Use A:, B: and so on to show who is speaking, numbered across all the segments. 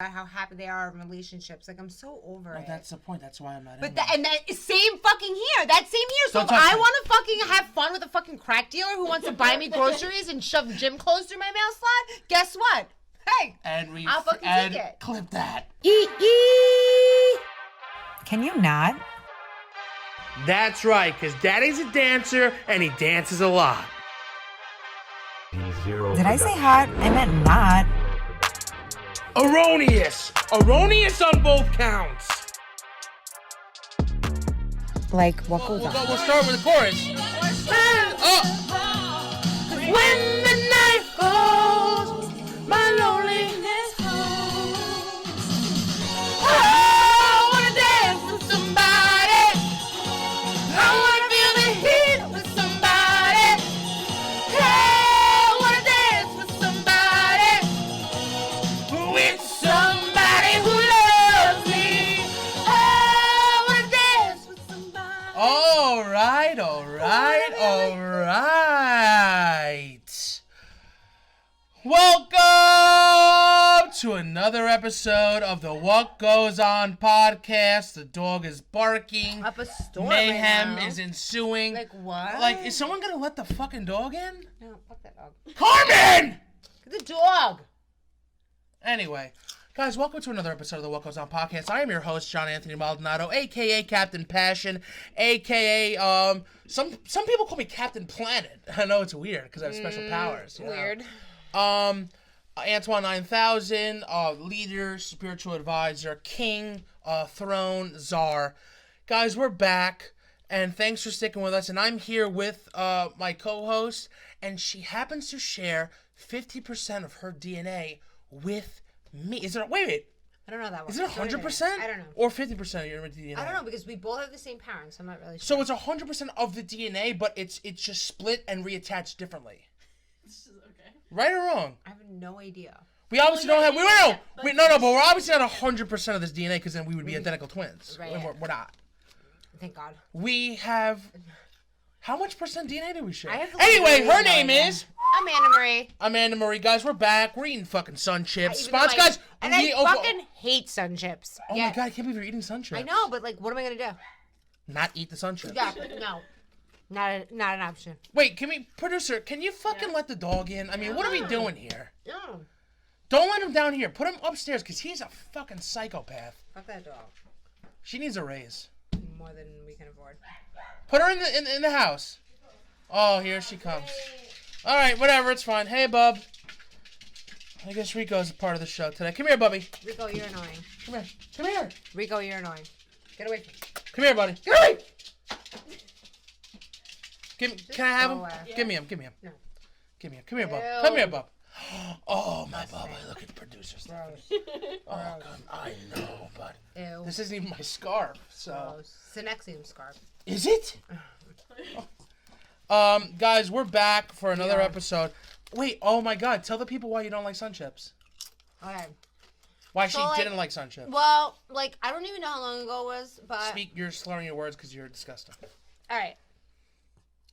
A: how happy they are in relationships. Like, I'm so over it.
B: That's the point. That's why I'm not.
A: But that same fucking here. That same here. So if I want to fucking have fun with a fucking crack dealer who wants to buy me groceries and shove gym clothes through my mail slot, guess what? Hey, I'll fucking take it.
B: Clip that.
C: Can you not?
D: That's right, because Daddy's a dancer and he dances a lot.
C: Did I say hot? I meant not.
D: Erroneous! Erroneous on both counts!
C: Like, what goes on?
D: We'll start with the chorus.
A: When the night falls, my loneliness holds. I wanna dance with somebody. I wanna feel the heat with somebody. Hey, I wanna dance with somebody. With somebody who loves me. I wanna dance with somebody.
D: All right. Welcome to another episode of the What Goes On podcast. The dog is barking.
A: Up a storm
D: Mayhem
A: right now.
D: is ensuing.
A: Like what?
D: Like, is someone gonna let the fucking dog in?
A: No, fuck that dog.
D: Carmen!
A: The dog.
D: Anyway, guys, welcome to another episode of the What Goes On podcast. I am your host, JonAnthony Maldonado, a.k.a. Captain Passion, a.k.a. Some people call me Captain Planet. I know it's weird because I have special powers.
A: Weird.
D: Antoine 9000, leader, spiritual advisor, king, throne, czar. Guys, we're back, and thanks for sticking with us. And I'm here with my co-host, and she happens to share 50% of her DNA with me. Is it? Wait.
A: I don't know that one.
D: Is it 100%?
A: I don't know.
D: Or 50% of your DNA?
A: I don't know because we both have the same parents. So I'm not really sure.
D: So it's 100% of the DNA, but it's just split and reattached differently. Right or wrong?
A: I have no idea.
D: We obviously don't have. But we're obviously not 100% of this DNA because then we would be identical twins.
A: Right.
D: And we're not.
A: Thank God.
D: We have. How much percent DNA do we share?
A: I have
D: Anyway, her name is
A: Amanda Marie.
D: Amanda Marie. Guys, we're back. We're eating fucking sun chips.
A: Even though
D: Spots, guys.
A: And I fucking hate sun chips.
D: Oh my God! I can't believe you're eating sun chips.
A: I know, but like, what am I gonna do?
D: Not eat the sun chips.
A: Yeah, no. Not an option.
D: Wait, producer, can you fucking let the dog in? I mean, what are we doing here?
A: No.
D: Don't let him down here. Put him upstairs because he's a fucking psychopath.
A: Fuck that dog.
D: She needs a raise.
A: More than we can afford.
D: Put her in the house. Oh, here she comes. All right, whatever, it's fine. Hey, bub. I guess Rico's a part of the show today. Come here, Bubby.
A: Rico, you're annoying.
D: Come here.
A: Rico, you're annoying. Get away from me.
D: Come here, buddy.
A: Get away!
D: Can I have him?
A: Yeah.
D: Give me him.
A: No.
D: Give me him. Come here, bub.
A: Ew.
D: Come here, bub. Oh, my bub. Look at the producer stuff.
A: Gross.
D: Oh, God. I know, but
A: Ew.
D: this isn't even my scarf, so.
A: Gross. Synexium scarf.
D: Is it? Guys, we're back for another episode. Wait, oh my God. Tell the people why you don't like sun chips.
A: Okay.
D: Why she didn't like sun chips.
A: Well, like, I don't even know how long ago it was, but...
D: You're slurring your words because you're disgusting.
A: All right.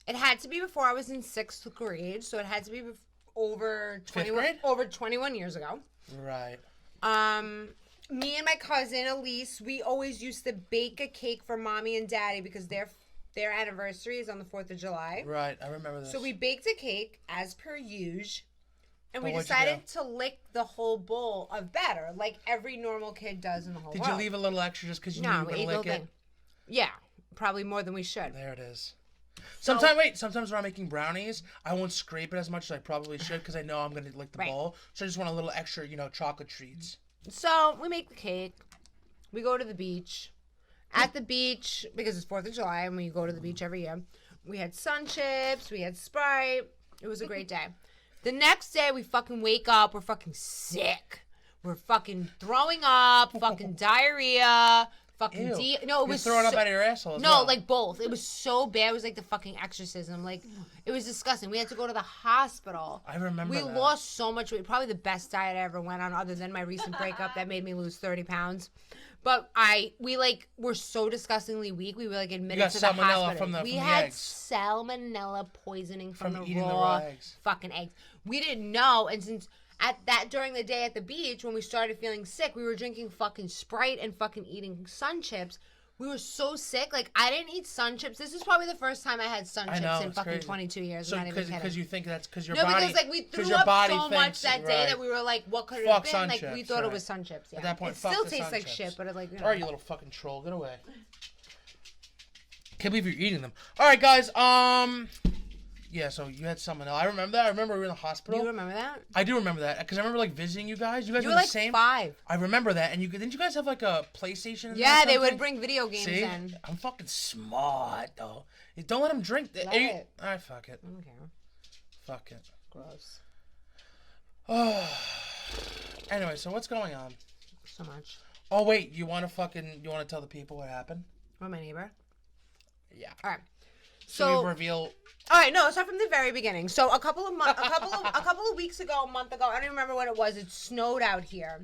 A: It had to be before I was in 6th grade, so it had to be over 21 years ago.
D: Right.
A: Me and my cousin Elise, we always used to bake a cake for mommy and daddy because their anniversary is on the 4th of July.
D: Right, I remember this.
A: So we baked a cake as per usual, and we
D: what'd
A: decided to lick the whole bowl of batter like every normal kid does in the whole world.
D: Did you leave a little extra just because you knew you were going to lick it?
A: Yeah, probably more than we should.
D: There it is. Sometimes when I'm making brownies, I won't scrape it as much as I probably should because I know I'm going to lick the bowl. So I just want a little extra, chocolate treats.
A: So we make the cake. We go to the beach. At the beach, because it's 4th of July and we go to the beach every year, we had sun chips, we had Sprite. It was a great day. The next day, we fucking wake up. We're fucking sick. We're fucking throwing up, fucking diarrhea. Fucking no, it was
D: throwing up out of your asshole.
A: No, like both. It was so bad. It was like the fucking exorcism. Like it was disgusting. We had to go to the hospital.
D: I remember.
A: We lost so much weight. Probably the best diet I ever went on, other than my recent breakup that made me lose 30 pounds. But we were so disgustingly weak. We were like admitted to the hospital. We had salmonella poisoning from the raw
D: eggs.
A: fucking eggs. We didn't know, and since during the day at the beach when we started feeling sick, we were drinking fucking Sprite and fucking eating Sun Chips. We were so sick. Like, I didn't eat Sun Chips. This is probably the first time I had Sun Chips in fucking crazy. 22 years.
D: So, because you think that's because your body...
A: No, because, like, we threw up so much that day that we were like, what could it have been? Like, we thought it was Sun Chips, yeah.
D: At that point,
A: it still tastes like shit, but it, like, you know.
D: All right, you little fucking troll. Get away. Can't believe you're eating them. All right, guys. Yeah, so you had something else. I remember that. I remember we were in the hospital.
A: You remember that?
D: I do remember that because I remember like visiting you guys. You guys were the
A: like
D: same.
A: 5.
D: I remember that. And didn't you guys have like a PlayStation?
A: Yeah, they would bring video games in.
D: I'm fucking smart though. Don't let them drink.
A: All
D: right, fuck it.
A: I don't care.
D: Fuck it.
A: Gross.
D: Oh. Anyway, so what's going on?
A: So much.
D: Oh wait, you want to tell the people what happened?
A: Or my neighbor?
D: Yeah.
A: All right.
D: So we reveal.
A: All right, no, start from the very beginning. So a couple of weeks ago, a month ago, I don't even remember when it was. It snowed out here,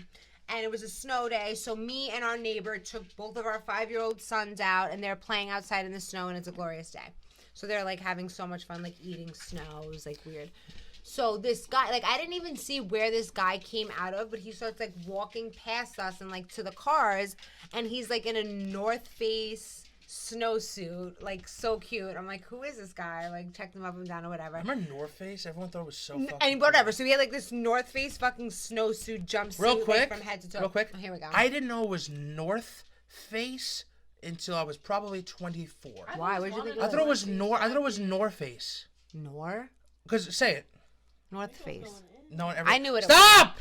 A: and it was a snow day. So me and our neighbor took both of our 5-year-old sons out, and they're playing outside in the snow, and it's a glorious day. So they're like having so much fun, like eating snow. It was like weird. So this guy, like, I didn't even see where this guy came out of, but he starts like walking past us and like to the cars, and he's like in a North Face snowsuit, like so cute. I'm like, who is this guy? Like, checked him up and down or whatever.
D: Remember North Face? Everyone thought it was so fucking
A: and whatever. So he had like this North Face fucking snowsuit jumpsuit,
D: real quick,
A: like, from head to toe.
D: Real quick.
A: Oh, here we go.
D: I didn't know it was North Face until I was probably 24.
A: Why? Where'd you think
D: I thought it was I thought it was North Face. Because say it.
A: North Face.
D: No one ever.
A: I knew it.
D: Stop.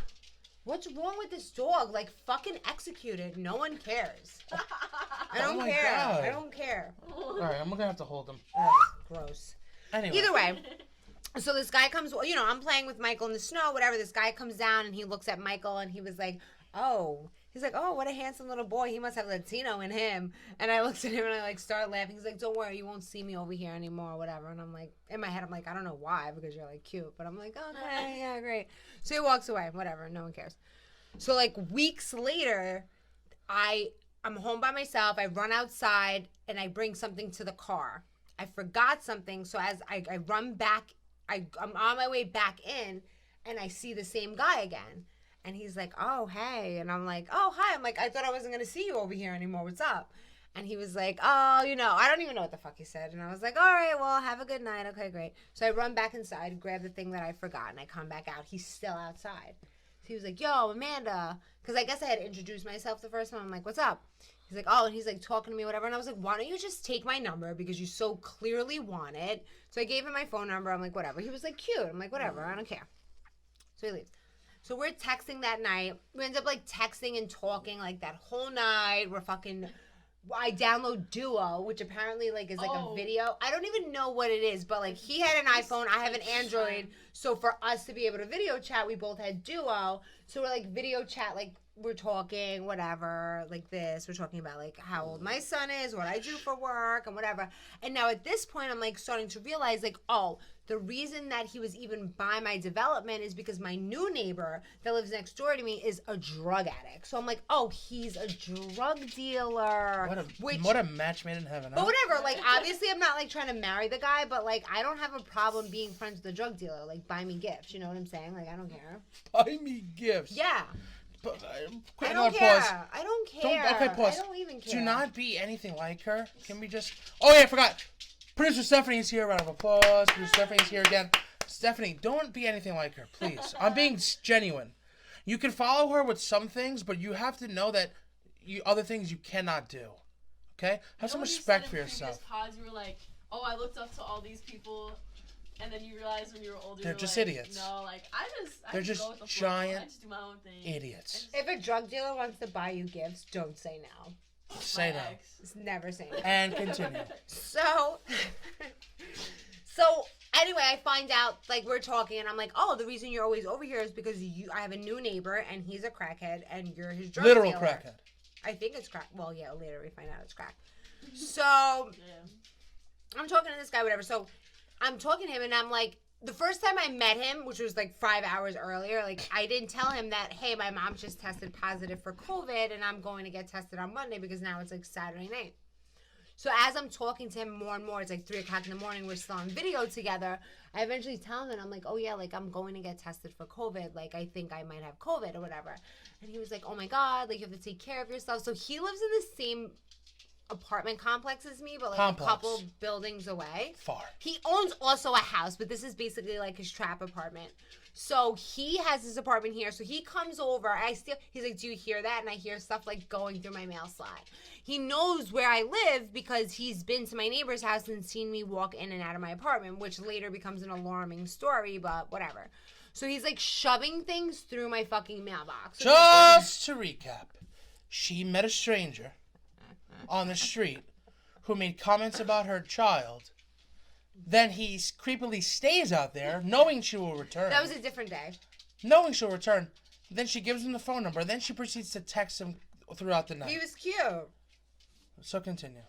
A: What's wrong with this dog? Like, fucking executed. No one cares. I don't care.
D: God.
A: I don't care.
D: All right, I'm gonna have to hold them.
A: Ugh, gross.
D: Anyway.
A: Either way, so this guy comes, you know, I'm playing with Michael in the snow, whatever. This guy comes down and he looks at Michael and he was like, oh. He's like, oh, what a handsome little boy. He must have Latino in him. And I looked at him and I like started laughing. He's like, don't worry, you won't see me over here anymore or whatever. And I'm like, in my head, I'm like, I don't know why because you're like cute. But I'm like, okay, yeah, great. So he walks away, whatever. No one cares. So like weeks later, I'm home by myself. I run outside and I bring something to the car. I forgot something. So as I run back, I'm on my way back in and I see the same guy again. And he's like, oh, hey. And I'm like, oh, hi. I'm like, I thought I wasn't going to see you over here anymore. What's up? And he was like, oh, you know, I don't even know what the fuck he said. And I was like, all right, well, have a good night. Okay, great. So I run back inside, grab the thing that I forgot, and I come back out. He's still outside. So he was like, yo, Amanda. Because I guess I had introduced myself the first time. I'm like, what's up? He's like, oh, and he's like talking to me, whatever. And I was like, why don't you just take my number because you so clearly want it? So I gave him my phone number. I'm like, whatever. He was like, cute. I'm like, whatever. I don't care. So he leaves. So we're texting that night. We end up like texting and talking like that whole night. I download Duo, which apparently like is like a video. I don't even know what it is, but like he had an iPhone, I have an Android. So for us to be able to video chat, we both had Duo. So we're like video chat, like we're talking, whatever, like this. We're talking about like how old my son is, what I do for work, and whatever. And now at this point, I'm like starting to realize like, oh, the reason that he was even by my development is because my new neighbor that lives next door to me is a drug addict. So I'm like, oh, he's a drug dealer.
D: What a match made in heaven.
A: But whatever, like obviously I'm not like trying to marry the guy, but like I don't have a problem being friends with a drug dealer. Like buy me gifts, you know what I'm saying? Like I don't care.
D: Buy me gifts.
A: Yeah.
D: But,
A: I don't care.
D: Pause.
A: I don't care.
D: Okay, pause.
A: I don't even care.
D: Do not be anything like her. Can we just... Oh, yeah, I forgot. Producer Stephanie's here. Round of applause. Producer Stephanie's here again. Stephanie, don't be anything like her, please. I'm being genuine. You can follow her with some things, but you have to know that other things you cannot do. Okay? Have some respect for yourself.
B: Pods, you were like, oh, I looked up to all these people... And then you realize when you were older,
D: they're just
B: like,
D: idiots.
B: No, like
D: they're just
B: go with the
D: giant
B: flow. I just do my own thing.
D: idiots.
A: If a drug dealer wants to buy you gifts, don't say no.
D: Say no.
A: Just never say no.
D: And continue.
A: So anyway, I find out, like, we're talking, and I'm like, oh, the reason you're always over here is because I have a new neighbor, and he's a crackhead, and you're his drug
D: Literal
A: dealer.
D: crackhead.
A: I think it's crack. Well, yeah, later we find out it's crack. So I'm talking to this guy, whatever. So I'm talking to him, and I'm like, the first time I met him, which was like 5 hours earlier, like I didn't tell him that, hey, my mom just tested positive for COVID and I'm going to get tested on Monday because now it's like Saturday night. So as I'm talking to him more and more, it's like 3 o'clock in the morning. We're still on video together. I eventually tell him, and I'm like, oh yeah, like I'm going to get tested for COVID. Like I think I might have COVID or whatever. And he was like, oh my God, like you have to take care of yourself. So he lives in the same apartment complex as me, but like a couple buildings away.
D: Far.
A: He owns also a house, but this is basically like his trap apartment. So he has his apartment here. So he comes over. He's like, do you hear that? And I hear stuff like going through my mail slot. He knows where I live because he's been to my neighbor's house and seen me walk in and out of my apartment, which later becomes an alarming story, but whatever. So he's like shoving things through my fucking mailbox.
D: Just to recap, she met a stranger on the street who made comments about her child. Then he creepily stays out there, knowing she will return.
A: That was a different day.
D: Knowing she'll return. Then she gives him the phone number. Then she proceeds to text him throughout the night.
A: He was cute.
D: So continue.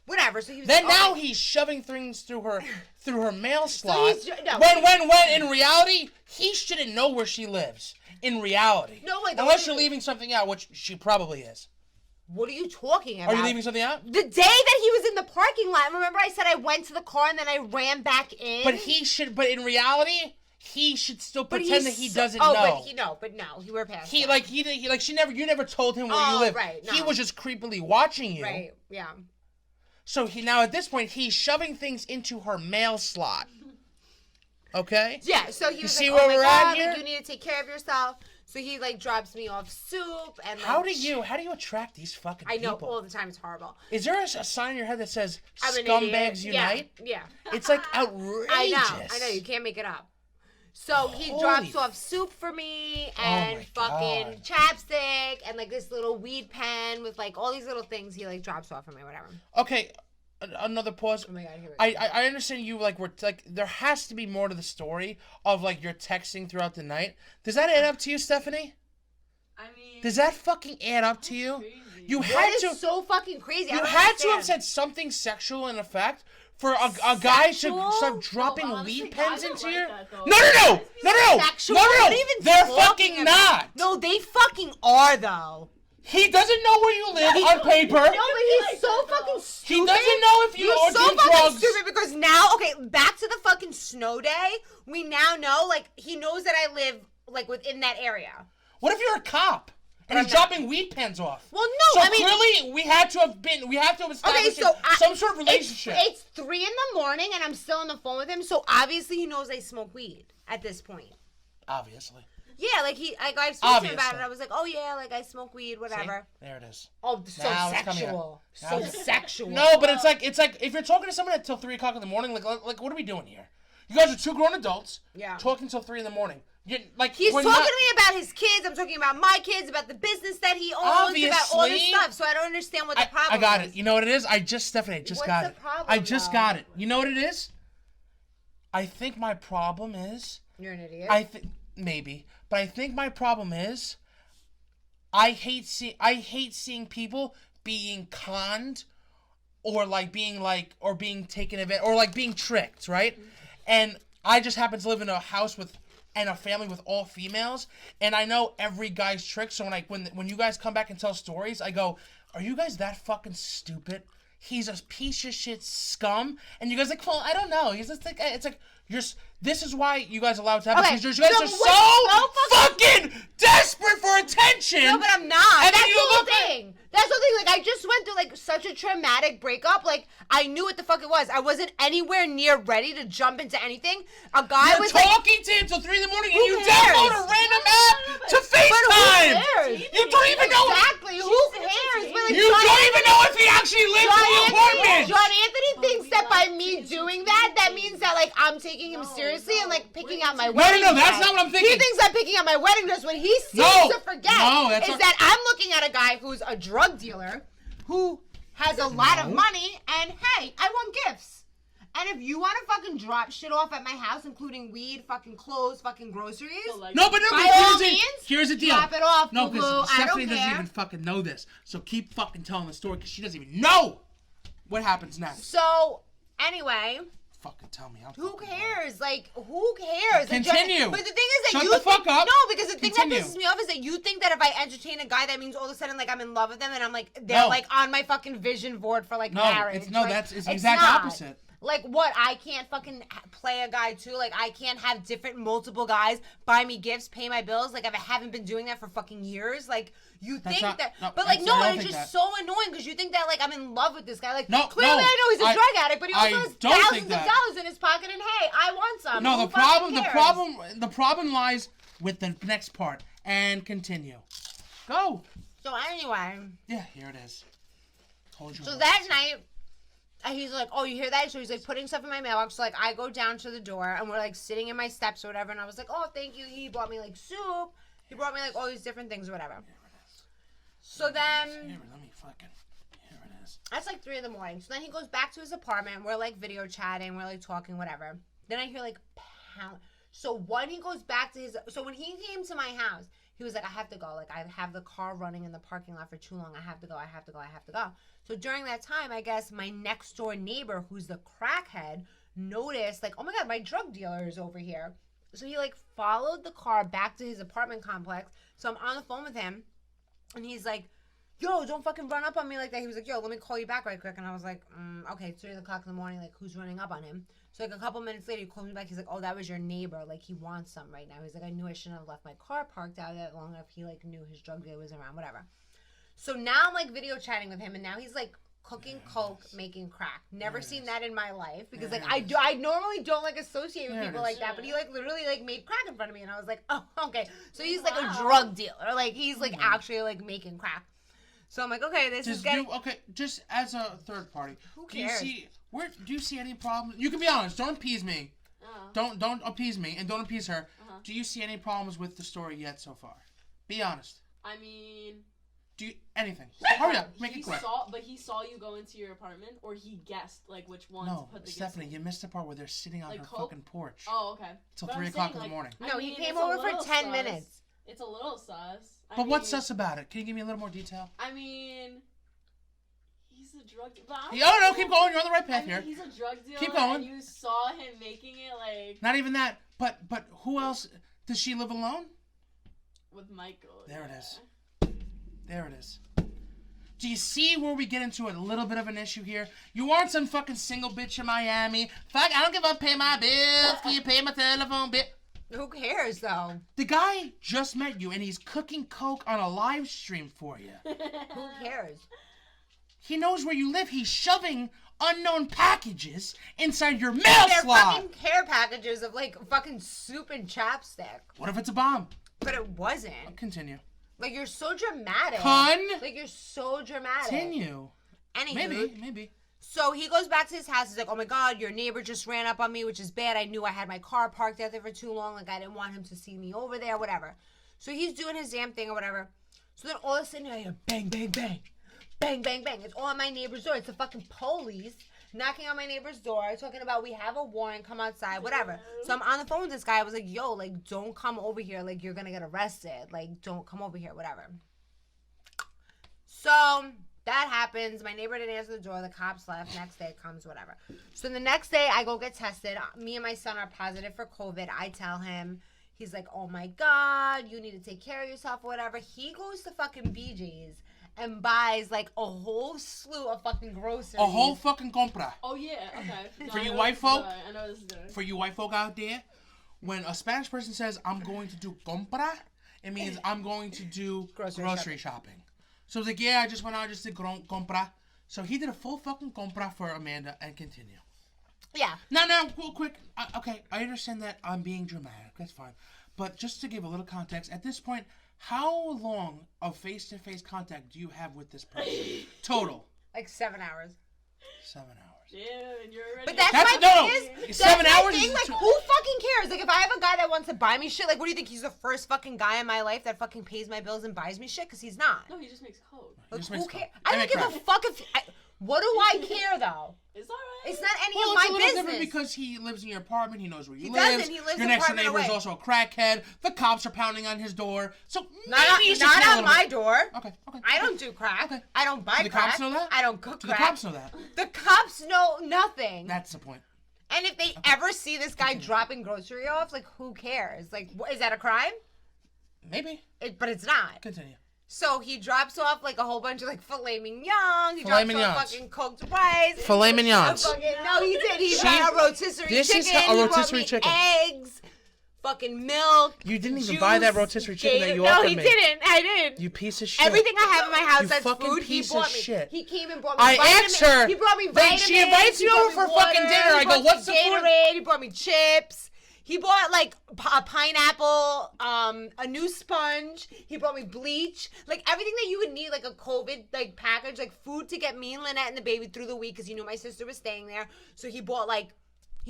A: Whatever. So he was.
D: Then now he's shoving things through her mail slot.
A: So
D: when in reality he shouldn't know where she lives. In reality.
A: No, like
D: unless you're leaving something out, which she probably is.
A: What are you talking about?
D: Are you leaving something out?
A: The day that he was in the parking lot, remember I said I went to the car and then I ran back in?
D: But in reality, he should still pretend that he doesn't know.
A: But you were past
D: you never told him where you live.
A: Right, no.
D: He was just creepily watching you.
A: Right, yeah.
D: So now at this point, he's shoving things into her mail slot. Okay?
A: Yeah, so he was
D: see
A: like,
D: where
A: oh my
D: we're
A: God,
D: at here?
A: like, you need to take care of yourself. So he like drops me off soup and like,
D: How do you attract these fucking people?
A: I know all the time, it's horrible.
D: Is there a sign in your head that says
A: I'm an
D: "Scumbags
A: idiot.
D: Unite"?
A: Yeah.
D: It's like outrageous.
A: I know, you can't make it up. So he drops off soup for me and fucking chapstick and like this little weed pen with like all these little things he like drops off for me, whatever.
D: Okay, another pause.
A: Oh my God, here we go.
D: I understand you like were like there has to be more to the story of like your texting throughout the night. Does that add up to you, Stephanie?
B: I mean,
D: does that fucking add up to you?
B: crazy.
D: You
A: That
D: had
A: is
D: to.
A: so fucking crazy.
D: You had to have said something sexual in effect for a guy to start dropping
B: honestly,
D: weed pens
B: guys don't
D: into
B: like
D: your.
B: that, though.
D: No!
A: Sexual?
D: No!
A: What are you even
D: They're
A: talking
D: fucking
A: about?
D: not.
A: No, they fucking are though.
D: He doesn't know where you live on paper.
A: No, but he's so fucking stupid.
D: He doesn't know if you are
A: He's so
D: doing
A: fucking
D: drugs.
A: stupid because now, okay, back to the fucking snow day. We now know, like, he knows that I live like within that area.
D: What if you're a cop and he's dropping weed pens off?
A: Well, no,
D: So
A: I mean,
D: clearly we have to have established some sort of relationship.
A: It's 3 a.m. and I'm still on the phone with him, so obviously he knows I smoke weed at this point.
D: Obviously.
A: Yeah, I spoke to him about it. I was like, oh yeah, like I smoke weed, whatever.
D: See? There it is.
A: Oh, so
D: Now it's coming
A: sexual.
D: out.
A: So sexual.
D: No, but it's like if you're talking to someone until 3 o'clock in the morning, like what are we doing here? You guys are 2 grown adults.
A: Yeah.
D: Talking till 3 in the morning. He's
A: talking to me about his kids. I'm talking about my kids, about the business that he owns, about all this stuff. So I don't understand what the problem is.
D: I got it. You know what it is? Stephanie, I just got it.
A: What's the problem,
D: I just
A: though?
D: got it. You know what it is? I think my problem is.
A: You're an idiot.
D: Maybe, but I think my problem is, I hate seeing people being conned, or being taken advantage, or like being tricked, right? And I just happen to live in a house and a family with all females, and I know every guy's trick. So when you guys come back and tell stories, I go, "Are you guys that fucking stupid? He's a piece of shit scum." And you guys like, "Well, I don't know." He's just like, it's like this is why you guys allowed to have
A: Okay,
D: it, because you guys are so fucking desperate for attention.
A: No, but I'm not.
D: And
A: That's
D: then you
A: the whole
D: look like-
A: thing. That's the thing. Like, I just went through, like, such a traumatic breakup. Like, I knew what the fuck it was. I wasn't anywhere near ready to jump into anything. A guy
D: You're
A: was
D: talking to him till 3 in the morning, and
A: Who
D: you
A: cares?
D: download a random app to FaceTime.
A: Who cares?
D: You don't even know.
A: Exactly. Who cares? But, like,
D: You don't even know if he actually lives in the apartment.
A: JonAnthony thinks that by me doing that means that, like, I'm taking him seriously and, like, picking out my wedding
D: No, that's
A: dress.
D: not what I'm thinking.
A: He thinks I'm picking out my wedding dress. What he seems to forget is that I'm looking at a guy who's a drug dealer who has a lot of money, and hey, I want gifts. And if you want to fucking drop shit off at my house, including weed, fucking clothes, fucking groceries,
D: here's the deal.
A: drop it off,
D: No,
A: boo-boo.
D: because
A: I
D: Stephanie
A: don't
D: doesn't
A: care.
D: even fucking know this. So keep fucking telling the story, because she doesn't even know what happens next.
A: So, anyway,
D: fucking tell me.
A: Who cares? Like, who cares? Like,
D: Continue.
A: but the thing is that
D: Shut
A: you
D: the fuck up.
A: No, because the thing that
D: Continue.
A: pisses me off is that you think that if I entertain a guy, that means all of a sudden, like, I'm in love with them, and I'm like, they're
D: No.
A: like on my fucking vision board for like
D: No,
A: marriage.
D: it's no.
A: Like,
D: It's the exact
A: not.
D: opposite.
A: Like, what? I can't fucking play a guy too. Like, I can't have multiple guys buy me gifts, pay my bills. Like, if I haven't been doing that for fucking years, like, you
D: That's
A: think
D: not-
A: that.
D: no,
A: But like,
D: I
A: no,
D: don't
A: it's
D: think
A: just
D: that.
A: so annoying because you think that like I'm in love with this guy. Like,
D: No,
A: clearly
D: no,
A: I know he's a drug addict, but he also
D: I
A: has
D: don't think
A: thousands of
D: that.
A: dollars in his pocket, and hey, I want some.
D: No,
A: Who
D: the
A: fucking cares?
D: problem lies with the next part. And continue. Go.
A: So anyway,
D: Yeah, here it is. Told you.
A: so
D: once.
A: that night, he's like, "Oh, you hear that?" So he's like putting stuff in my mailbox. So like I go down to the door, and we're like sitting in my steps or whatever. And I was like, "Oh, thank you." He brought me like soup. He brought me like all these different things or whatever.
D: Here it is.
A: So then.
D: Here, let me fucking. Here it is.
A: That's like 3 a.m. So then he goes back to his apartment. We're like video chatting. We're like talking, whatever. Then I hear like pound. So when he goes back to his, so when he came to my house, he was like, I have to go. Like I have the car running in the parking lot for too long. I have to go. I have to go. I have to go. So during that time, I guess my next door neighbor, who's the crackhead, noticed like, oh my God, my drug dealer is over here. So he like followed the car back to his apartment complex. So I'm on the phone with him, and he's like, yo, don't fucking run up on me like that. He was like, yo, let me call you back right quick. And I was like, okay, it's 3 o'clock in the morning. Like, who's running up on him? So, like, a couple minutes later, he calls me back. He's like, oh, that was your neighbor. Like, he wants some right now. He's like, I knew I shouldn't have left my car parked out that long enough. He, like, knew his drug dealer was around, whatever. So now I'm, like, video chatting with him. And now he's, like, cooking coke, making crack. Never seen that in my life. Because, like, I normally don't, like, associate with people like that. But he, like, literally, like, made crack in front of me. And I was like, oh, okay. So he's, like, a drug dealer. Like, he's, like, actually, like, making crack. So I'm like, okay, this is getting...
D: Just as a third party.
A: Who cares?
D: Do you see any problems? You can be honest. Don't appease me. Don't appease me, and don't appease her. Do you see any problems with the story yet so far? Be honest.
B: I mean...
D: Do you... Anything. Hurry up. Make it quick.
B: He saw you go into your apartment, or he guessed, like, which one to put the gifts
D: Stephanie,
B: in?
D: you missed the part where they're sitting on
B: Like
D: her
B: Coke?
D: fucking porch.
B: Oh, okay.
D: Till
B: But
D: 3
B: I'm
D: o'clock
B: saying,
D: in the morning.
A: No,
B: I
A: he
B: mean,
A: came
B: it's a
A: over for
B: little
A: 10
B: sus.
A: minutes.
B: It's a little sus.
D: But what's sus about it? Can you give me a little more detail?
B: I mean, he's a drug dealer.
D: Oh, no, keep going. You're on the right path here.
B: He's a drug dealer.
D: Keep going.
B: And you saw him making it, like...
D: Not even that. But who else? Does she live alone?
B: With Michael.
D: There it is. There it is. Do you see where we get into a little bit of an issue here? You aren't some fucking single bitch in Miami. Fuck, I don't give up pay my bills. Can you pay my telephone bill?
A: Who cares, though?
D: The guy just met you, and he's cooking coke on a live stream for you.
A: Who cares?
D: He knows where you live. He's shoving unknown packages inside your mail
A: They're
D: slot.
A: fucking care packages of, like, fucking soup and chapstick.
D: What if it's a bomb?
A: But it wasn't.
D: Continue.
A: Like, you're so dramatic. Like, you're so dramatic.
D: Continue.
A: Anywho.
D: Maybe.
A: So he goes back to his house. He's like, oh my God, your neighbor just ran up on me, which is bad. I knew I had my car parked out there for too long. Like, I didn't want him to see me over there, whatever. So he's doing his damn thing or whatever. So then all of a sudden, I hear bang, bang, bang. Bang, bang, bang. It's all on my neighbor's door. It's the fucking police knocking on my neighbor's door, talking about we have a warrant, come outside, whatever. So I'm on the phone with this guy. I was like, yo, like, don't come over here. Like, you're going to get arrested. Like, don't come over here, whatever. So that happens. My neighbor didn't answer the door. The cops left. Next day it comes, whatever. So the next day I go get tested. Me and my son are positive for COVID. I tell him. He's like, oh my God, you need to take care of yourself, whatever. He goes to fucking BJ's and buys like a whole slew of fucking groceries.
D: A whole fucking compra.
B: Oh, yeah, okay.
D: For you white folk,
B: I know this is good.
D: for you white folk out there, when a Spanish person says, I'm going to do compra, it means I'm going to do grocery shopping. So it's like, yeah, I just went out, just did compra. So he did a full fucking compra for Amanda, and continue.
A: Yeah.
D: Now, real quick. Okay, I understand that I'm being dramatic. That's fine. But just to give a little context, at this point, how long of face-to-face contact do you have with this person? Total.
A: Like 7 hours.
D: 7 hours.
B: Yeah, and you're already...
A: But that's my thing is,
D: 7
A: that's my
D: hours
A: thing,
D: is
A: like, who fucking cares? Like, if I have a guy that wants to buy me shit, like, what do you think? He's the first fucking guy in my life that fucking pays my bills and buys me shit? Because he's not.
B: No, he just makes coke.
A: Like,
D: just
A: who
D: makes
A: cares?
D: coke.
A: I
D: I
A: don't give
D: make
A: a fuck if... what do I care, though?
B: It's alright.
A: It's not any
D: Well,
A: of
D: it's
A: my
D: a little
A: business.
D: different because he lives in your apartment. He knows where you
A: He
D: live.
A: doesn't. He lives
D: your
A: an
D: next door
A: apartment
D: neighbor is
A: away.
D: also a crackhead. The cops are pounding on his door. So
A: Not
D: maybe you should
A: not
D: say a
A: on
D: little
A: my
D: bit.
A: door.
D: Okay.
A: I don't do crack.
D: Okay.
A: I don't buy
D: Do the
A: crack.
D: cops know that?
A: I don't cook
D: Do
A: crack.
D: the cops know that?
A: The cops know nothing.
D: That's the point.
A: And if they ever see this guy dropping grocery off, like, who cares? Like, is that a crime?
D: Maybe.
A: But it's not.
D: Continue.
A: So he drops off like a whole bunch of like filet mignon. He
D: Filet
A: drops
D: mignons.
A: off fucking cooked rice.
D: Filet mignons.
A: No, he did. He got a rotisserie
D: This
A: chicken.
D: is a
A: He brought
D: rotisserie
A: me
D: chicken.
A: Eggs. Fucking milk.
D: You didn't even
A: juice,
D: buy that rotisserie chicken that you offered me.
A: No, he didn't. I did.
D: You piece of shit.
A: Everything I have in my house
D: You
A: that's
D: fucking
A: food,
D: piece
A: he bought
D: of
A: me.
D: shit.
A: He came and brought me
D: I
A: vitamins.
D: asked her.
A: He brought me
D: Then
A: vitamins.
D: she invites
A: He
D: me
A: brought
D: over
A: me
D: for
A: water.
D: fucking dinner. I
A: He
D: go,
A: brought
D: what's
A: me
D: the food?
A: Gatorade. He brought me chips. He bought like a pineapple, a new sponge. He brought me bleach, like everything that you would need, like a COVID like package, like food to get me and Lynette and the baby through the week because he knew my sister was staying there. So he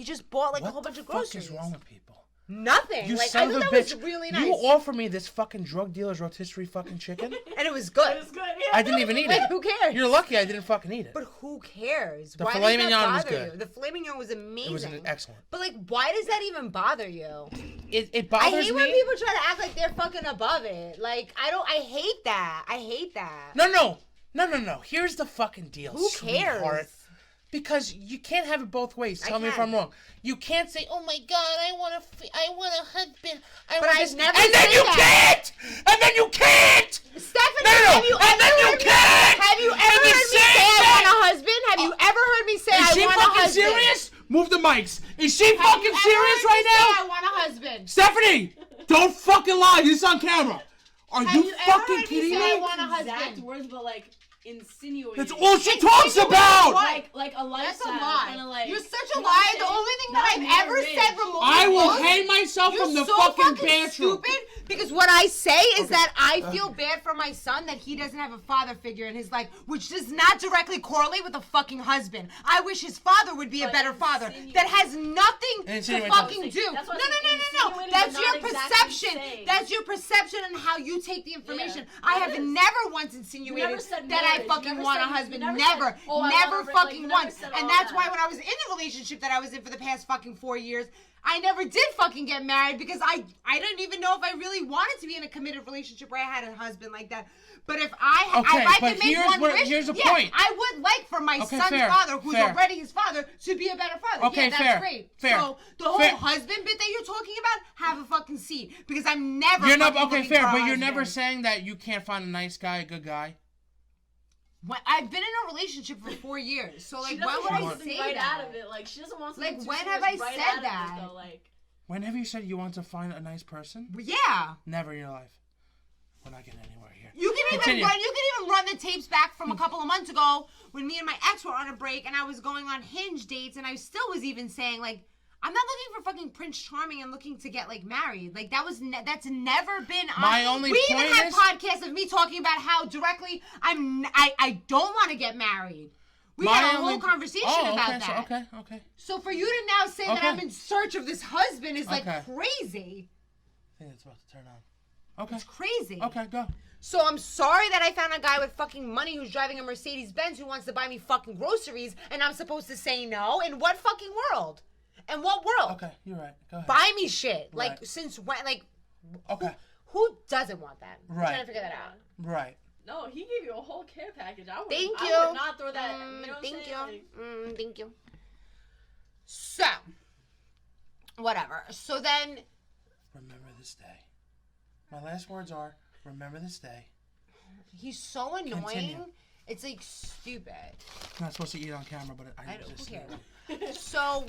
A: just bought like a whole bunch of groceries.
D: What the fuck is wrong with people?
A: Nothing.
D: You
A: like
D: son
A: I
D: of
A: thought
D: a
A: that
D: bitch!
A: was really nice,
D: You offer me this fucking drug dealer's rotisserie fucking chicken,
A: and it was good.
B: It was good. Yeah.
D: I didn't even eat
A: Like
D: it.
A: who cares?
D: You're lucky I didn't fucking eat it.
A: But who cares?
D: The
A: Why
D: filet
A: does that
D: mignon was
A: bother
D: good.
A: you? The filet mignon was amazing.
D: It was excellent.
A: But like, why does that even bother you?
D: It
A: I
D: bothers
A: hate
D: me.
A: when people try to act like they're fucking above it. Like, I hate that. I hate that.
D: No. Here's the fucking deal,
A: Who cares?
D: sweetheart. Because you can't have it both ways. Tell me if
A: can.
D: I'm wrong. You can't say, "Oh my God, I want a husband."
A: But I've never
D: and then
A: said
D: you
A: that.
D: can't. And then you can't.
A: Stephanie,
D: No,
A: have you
D: and then
A: ever
D: you
A: heard me?
D: can't.
A: Have you
D: And
A: ever
D: the
A: heard me
D: same
A: say I
D: thing.
A: want a husband? Have you ever heard me say
D: Is
A: I
D: she
A: want a
D: fucking
A: husband?
D: serious? Move the mics. Is she
A: Have
D: fucking
A: you ever
D: serious
A: heard
D: right
A: me say
D: now?
A: I want a husband.
D: Stephanie, don't fucking lie. This is on camera. Are
A: Have
D: you
A: you ever
D: fucking
A: heard me
D: kidding
A: say I
D: me?
A: want a
B: Exact
A: husband?
B: words, but like insinuating.
D: That's all she talks about.
B: Like a
A: That's a
B: lifestyle.
A: lie.
B: Kinda like,
A: You're such a
B: you know what
A: lie.
B: I'm
A: The
B: saying?
A: only thing
B: Not
A: that I've ever
B: marriage.
A: said remotely
D: I will
A: close-
D: hang myself
A: You're
D: from the
A: so
D: fucking bathroom.
A: stupid because what I say is that I feel bad for my son that he doesn't have a father figure in his life, which does not directly correlate with a fucking husband. I wish his father would be a
B: But
A: better father.
B: insinuating-
A: That has nothing to
D: Insinuating.
A: fucking do.
B: That's
A: No,
B: what I'm saying,
A: no.
B: insinuating,
A: That's
B: but
A: your
B: not exactly
A: perception.
B: saying.
A: That's your perception and how you take the information.
B: Yeah,
A: I
B: that
A: have
B: is.
A: never once
B: You
A: insinuated
B: never said
A: that I
B: marriage. You
A: fucking
B: never
A: want a
B: said- you
A: husband.
B: never
A: Never.
B: said, "Oh, I
A: Never
B: want a- like,
A: fucking
B: you never
A: once.
B: said
A: And
B: all
A: that's
B: that.
A: why when I was in the relationship that I was in for the past fucking 4 years, I never did fucking get married because I didn't even know if I really wanted to be in a committed relationship where I had a husband like that. But if I
D: Okay,
A: could
D: but
A: make
D: here's
A: one
D: where-
A: wish,
D: here's the
A: yeah,
D: point.
A: I would like for my
D: Okay,
A: son's
D: fair,
A: father, who's
D: fair.
A: already his father, to be a better father.
D: Okay,
A: yeah, that's
D: fair,
A: great.
D: fair,
A: So the whole
D: fair.
A: husband bit that you're talking about, have a fucking seat because I'm never.
D: You're not
A: fucking
D: okay,
A: looking
D: fair,
A: for a
D: but you're
A: husband.
D: never saying that you can't find a nice guy, a good guy.
A: I've been in a relationship for 4 years, so
B: She
A: like, why
B: doesn't
A: would I
B: want something
A: say
B: right
A: that?
B: out of it. Like she doesn't want
A: Like,
B: something
A: when
B: too
A: have
B: serious
A: I
B: right
A: said
B: out of
A: that?
B: it, though. Like
D: Whenever you said you want to find a nice person,
A: Yeah.
D: never in your life. We're not getting anywhere here.
A: You can
D: Continue.
A: even run the tapes back from a couple of months ago when me and my ex were on a break and I was going on Hinge dates and I still was even saying like, I'm not looking for fucking Prince Charming and looking to get like married. Like that's never been on.
D: My only
A: we
D: point
A: even have
D: is-
A: podcasts of me talking about how directly I don't want to get married. We had a whole conversation about that.
D: Okay.
A: So for you to now say that
D: Okay.
A: I'm in search of this husband is like
D: Okay.
A: crazy.
D: I think it's about to turn on. Okay.
A: It's crazy.
D: Okay, go.
A: So I'm sorry that I found a guy with fucking money who's driving a Mercedes-Benz who wants to buy me fucking groceries and I'm supposed to say no? In what fucking world? In what world?
D: Okay, you're right. Go ahead.
A: Buy me shit.
D: Right.
A: Like, since when? Like,
D: Okay.
A: who doesn't want that? I'm
D: Right.
A: trying to figure that out.
D: Right.
B: no, he gave you a whole care package. I would.
A: Thank
B: I
A: you.
B: would not throw that. You know what I'm
A: Thank
B: saying?
A: you.
B: Like,
A: Thank you. So, whatever. So then,
D: Remember this day. My last words are, remember this day.
A: he's so annoying.
D: Continue.
A: It's like stupid.
D: I'm not supposed to eat on camera, but I
A: Who
D: just
A: cares? So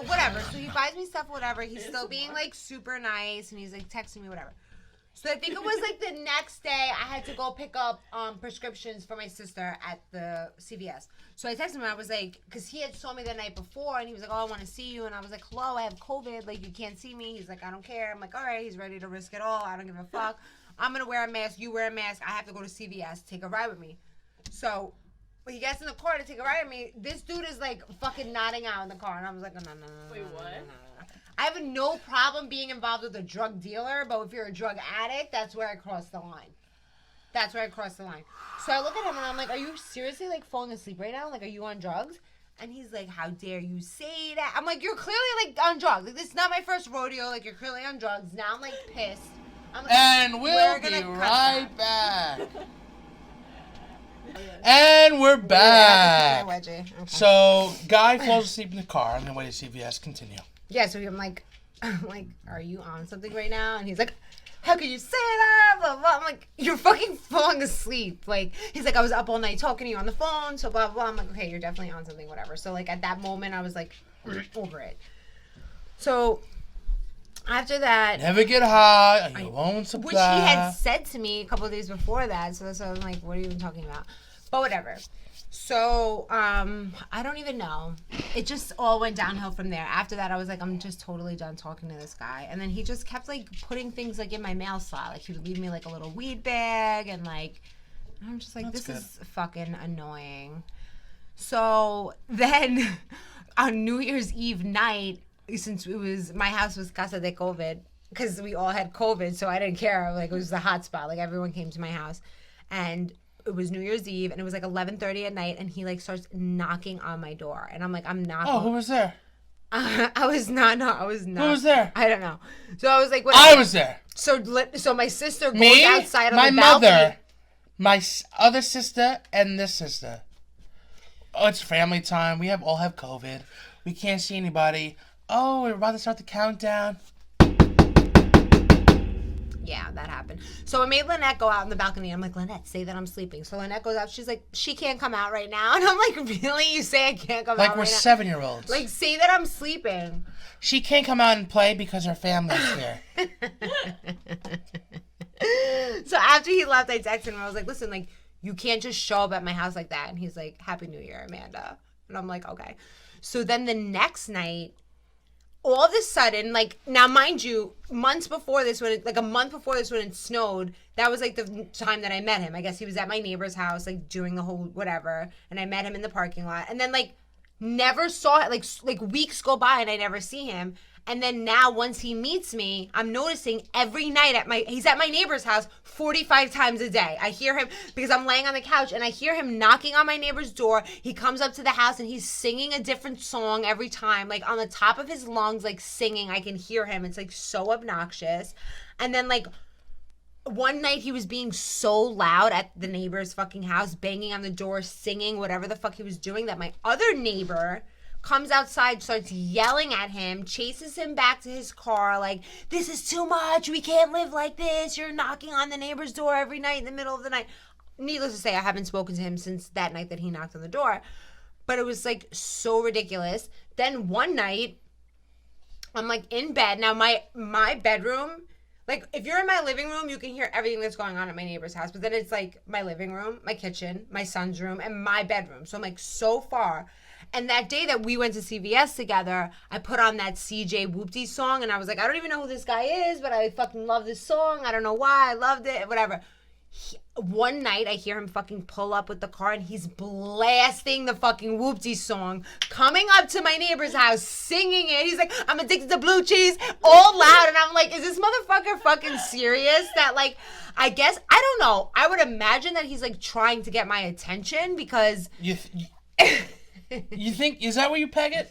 A: whatever. So he buys me stuff, whatever. He's still being like super nice, and he's like texting me, whatever. So I think it was like the next day I had to go pick up prescriptions for my sister at the CVS. So I texted him and I was like, because he had saw me the night before, and he was like, oh, I want to see you. And I was like, hello, I have COVID. Like, you can't see me. He's like, I don't care. I'm like, all right. He's ready to risk it all. I don't give a fuck. I'm going to wear a mask. You wear a mask. I have to go to CVS. Take a ride with me. So when he gets in the car to take a ride with me, this dude is like fucking nodding out in the car. And I was like, no.
B: Wait, what?
A: I have no problem being involved with a drug dealer, but if you're a drug addict, that's where I cross the line. That's where I cross the line. So I look at him and I'm like, are you seriously like falling asleep right now? Like, are you on drugs? And he's like, how dare you say that? I'm like, you're clearly like on drugs. Like, this is not my first rodeo. Like, you're clearly on drugs. Now I'm like pissed. I'm like,
D: And we'll
A: we're
D: be
A: gonna cut
D: right
A: that.
D: back. And we're back.
A: My wedgie. Okay.
D: So, guy falls asleep in the car. I'm gonna wait to see if he has to continue.
A: Yeah, so I'm like, are you on something right now? And he's like, how could you say that? Blah, blah. I'm like, you're fucking falling asleep. Like, he's like, I was up all night talking to you on the phone, so blah, blah. I'm like, okay, you're definitely on something, whatever. So, like, at that moment, I was like, over it. So, after that...
D: Never get high on your own supply.
A: Which he had said to me a couple of days before that, so I was like, what are you even talking about? But whatever. So, I don't even know. It just all went downhill from there. After that, I was like, I'm just totally done talking to this guy. And then he just kept, like, putting things, like, in my mail slot. Like, he would leave me, like, a little weed bag. And, like, I'm just like, this is fucking annoying. So, then, on New Year's Eve night, since my house was Casa de COVID, because we all had COVID, so I didn't care. Like, it was the hot spot. Like, everyone came to my house. And... it was New Year's Eve, and it was like 11:30 at night, and he like starts knocking on my door, and I'm like, I'm not.
D: Oh, who was there?
A: I was not. No, I was not.
D: Who was there?
A: I don't know. So I was like, what?
D: I was there.
A: So my sister goes
D: Me,
A: outside on
D: my
A: the balcony.
D: mother, my other sister, and this sister. Oh, it's family time. We all have COVID. We can't see anybody. Oh, we're about to start the countdown.
A: Yeah, that happened. So I made Lynette go out on the balcony. I'm like, Lynette, say that I'm sleeping. So Lynette goes out. She's like, she can't come out right now. And I'm like, really? You say I can't come out right now?
D: Like we're 7-year-olds.
A: Like, say that I'm sleeping.
D: She can't come out and play because her family's here.
A: So after he left, I texted him. I was like, listen, like, you can't just show up at my house like that. And he's like, Happy New Year, Amanda. And I'm like, okay. So then the next night, all of a sudden, like, now mind you, a month before this when it snowed, that was like the time that I met him. I guess he was at my neighbor's house, like, doing the whole whatever, and I met him in the parking lot, and then like never saw it. Like weeks go by and I never see him. And then now, once he meets me, I'm noticing every night he's at my neighbor's house 45 times a day. I hear him because I'm laying on the couch and I hear him knocking on my neighbor's door. He comes up to the house and he's singing a different song every time, like on the top of his lungs, like singing. I can hear him. It's like so obnoxious. And then like one night he was being so loud at the neighbor's fucking house, banging on the door, singing whatever the fuck he was doing, that my other neighbor comes outside, starts yelling at him, chases him back to his car, like, this is too much, we can't live like this, you're knocking on the neighbor's door every night in the middle of the night. Needless to say, I haven't spoken to him since that night that he knocked on the door, but it was like so ridiculous. Then one night, I'm like in bed. Now my bedroom, like if you're in my living room, you can hear everything that's going on at my neighbor's house, but then it's like my living room, my kitchen, my son's room, and my bedroom. So I'm like so far. And that day that we went to CVS together, I put on that CJ Whoopty song, and I was like, I don't even know who this guy is, but I fucking love this song. I don't know why. I loved it. Whatever. One night, I hear him fucking pull up with the car, and he's blasting the fucking Whoopty song, coming up to my neighbor's house, singing it. He's like, I'm addicted to blue cheese, all loud. And I'm like, is this motherfucker fucking serious? That, like, I guess, I don't know. I would imagine that he's, like, trying to get my attention because...
D: You think, is that where you peg it?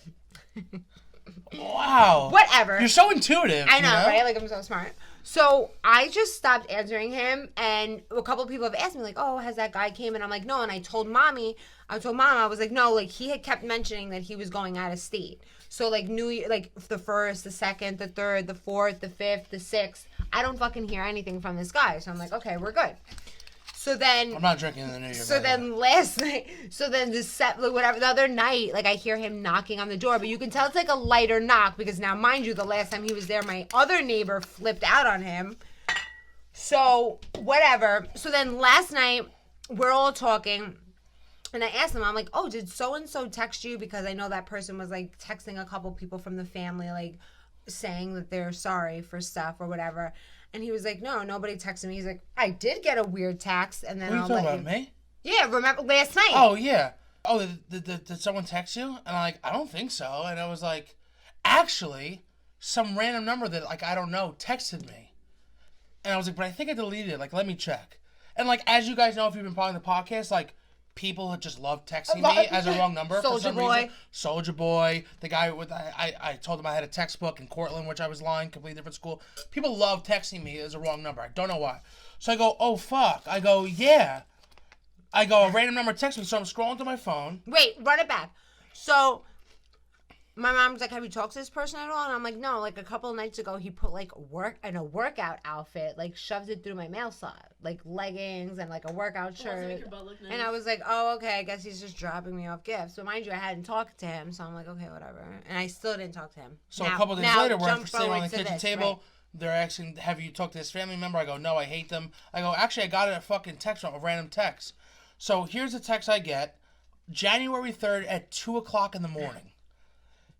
D: Wow.
A: Whatever.
D: You're so intuitive.
A: I know, right? Like, I'm so smart. So I just stopped answering him, and a couple of people have asked me, like, oh, has that guy came? And I'm like, no. And I told Mom, I was like, no, like, he had kept mentioning that he was going out of state. So, like, New Year, like, the 1st, the 2nd, the 3rd, the 4th, the 5th, the 6th, I don't fucking hear anything from this guy. So I'm like, okay, we're good. So then...
D: I'm not drinking in the New Year.
A: So then last night... So then the other night, like, I hear him knocking on the door. But you can tell it's like a lighter knock. Because now, mind you, the last time he was there, my other neighbor flipped out on him. So, whatever. So then last night, we're all talking. And I asked him, I'm like, oh, did so-and-so text you? Because I know that person was, like, texting a couple people from the family, like, saying that they're sorry for stuff or whatever. And he was like, no, nobody texted me. He's like, I did get a weird text. And then
D: what are you talking about, me?
A: Yeah, remember last night?
D: Oh, yeah. Oh, did someone text you? And I'm like, I don't think so. And I was like, actually, some random number that, like, I don't know, texted me. And I was like, but I think I deleted it. Like, let me check. And, like, as you guys know, if you've been following the podcast, like, people just love texting me as a wrong number for some reason. Soldier Boy, the guy with I told him I had a textbook in Cortland, which I was lying, completely different school. People love texting me as a wrong number. I don't know why. So I go, oh fuck. I go, yeah. I go, a random number texts me, so I'm scrolling through my phone.
A: Wait, run it back. So, my mom's like, have you talked to this person at all? And I'm like, no. Like, a couple of nights ago, he put, like, work in a workout outfit, like, shoved it through my mail slot. Like, leggings and, like, a workout shirt. And I was like, oh, okay, I guess he's just dropping me off gifts. But mind you, I hadn't talked to him, so I'm like, okay, whatever. And I still didn't talk to him.
D: So a couple of days later, we're sitting on the kitchen
A: this,
D: table.
A: Right.
D: They're asking, have you talked to this family member? I go, no, I hate them. I go, actually, I got a fucking text from a random text. So here's the text I get. January 3rd at 2 o'clock in the morning.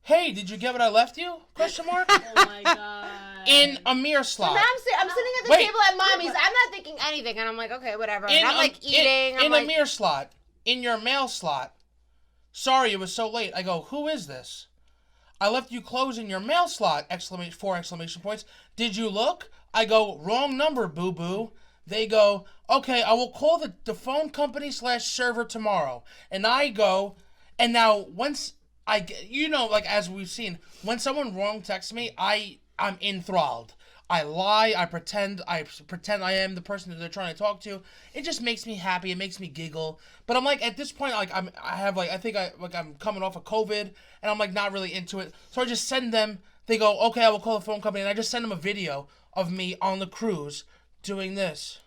D: Hey, did you get what I left you? Question mark.
B: Oh my god.
D: In a mirror slot.
A: So now I'm sitting at the table at mommy's. I'm not thinking anything, and I'm like, okay, whatever. And I'm like eating.
D: In a mirror slot. In your mail slot. Sorry, it was so late. I go, who is this? I left you clothes in your mail slot! 4 exclamation points. Did you look? I go, wrong number, boo-boo. They go, okay, I will call the phone company / server tomorrow. And I go, and now once like as we've seen, when someone wrong texts me, I'm enthralled. I lie, I pretend I am the person that they're trying to talk to. It just makes me happy, it makes me giggle. But I'm like, at this point, like I'm coming off of COVID, and I'm like not really into it. So I just send them, they go, okay, I will call the phone company, and I just send them a video of me on the cruise doing this.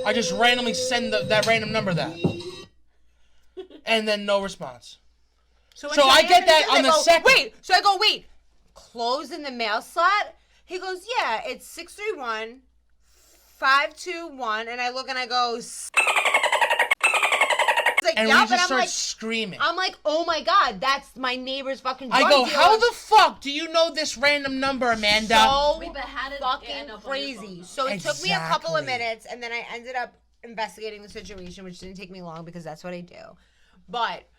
D: I just randomly send that random number that. And then no response. So I get that on the second.
A: Wait, so I go, wait, clothes in the mail slot? He goes, yeah, it's 631-521, and I look and I go, like,
D: and we just start screaming.
A: I'm like, oh my god, that's my neighbor's fucking drug
D: I go,
A: dealer.
D: how the fuck do you know this random number, Amanda?
A: So
B: Wait, but how did it
A: fucking
B: end up
A: crazy. So it took me a couple of minutes, and then I ended up investigating the situation, which didn't take me long because that's what I do. But